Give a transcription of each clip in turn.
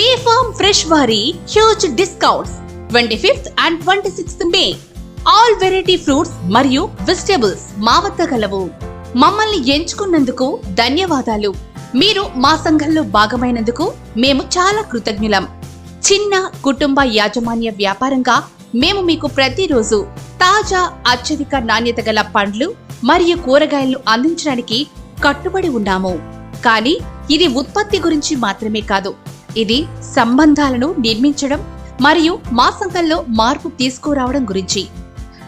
Be form fresh వారి huge discounts 25th and 26th May. All variety fruits మరియు vegetables మా వద్ద కలవు. మమ్మల్ని ఎంచుకున్నందుకు ధన్యవాదాలు. మీరు మా సంఘంలో భాగమైనందుకు మేము చాలా కృతజ్ఞులం. చిన్న కుటుంబ యాజమాన్య వ్యాపారంగా మేము మీకు ప్రతిరోజు తాజా అత్యధిక నాణ్యత గల పండ్లు మరియు కూరగాయలను అందించడానికి కట్టుబడి ఉన్నాము. కానీ ఇది ఉత్పత్తి గురించి మాత్రమే కాదు, ఇది సంబంధాలను నిర్మించడం మరియు మా సంఘంలో మార్పు తీసుకురావడం గురించి.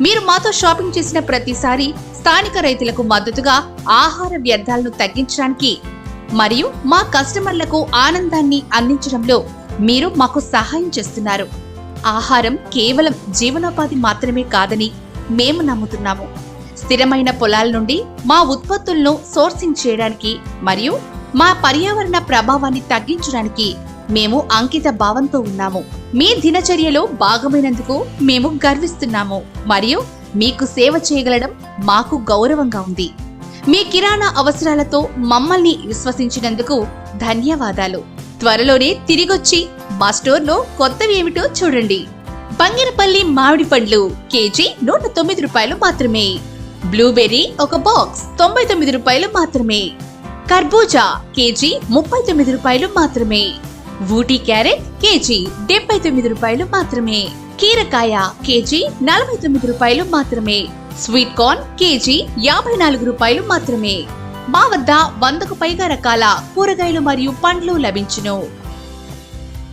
మీరు మాతో షాపింగ్ చేసిన ప్రతిసారి స్థానిక రైతులకు మద్దతుగా ఆహార వ్యర్థాలను తగ్గించడానికి మరియు మా కస్టమర్లకు ఆనందాన్ని అందించడంలో మీరు మాకు సహాయం చేస్తున్నారు. ఆహారం కేవలం జీవనోపాధి మాత్రమే కాదని మేము నమ్ముతున్నాము. స్థిరమైన పొలాల నుండి మా ఉత్పత్తులను సోర్సింగ్ చేయడానికి మరియు మా పర్యావరణ ప్రభావాన్ని తగ్గించడానికి మేము అంకిత భావంతో ఉన్నాము. మీ దినచర్యలో భాగమైనందుకు మేము గర్విస్తున్నాము మరియు మీకు సేవ చేయగలడం మాకు గౌరవంగా ఉంది. మీ కిరాణా అవసరాలతో మమ్మల్ని విశ్వసించినందుకు ధన్యవాదాలు. త్వరలోనే తిరిగొచ్చి మా స్టోర్లో కొత్తవి ఏమిటో చూడండి. బంగినపల్లి మామిడి పండ్లు కేజీ 109 రూపాయలు మాత్రమే. బ్లూబెర్రీ ఒక బాక్స్ 99 రూపాయలు మాత్రమే. కర్బూజా కేజీ 39 రూపాయలు మాత్రమే. ఊటీ క్యారెట్ కేజీ 79 రూపాయలు మాత్రమే. కీరకాయ కేజీ 49 రూపాయలు మాత్రమే. స్వీట్ కార్న్ కేజీ 54 రూపాయలు మాత్రమే. మా వద్ద 100కు పైగా రకాల కూరగాయలు మరియు పండ్లు లభించును.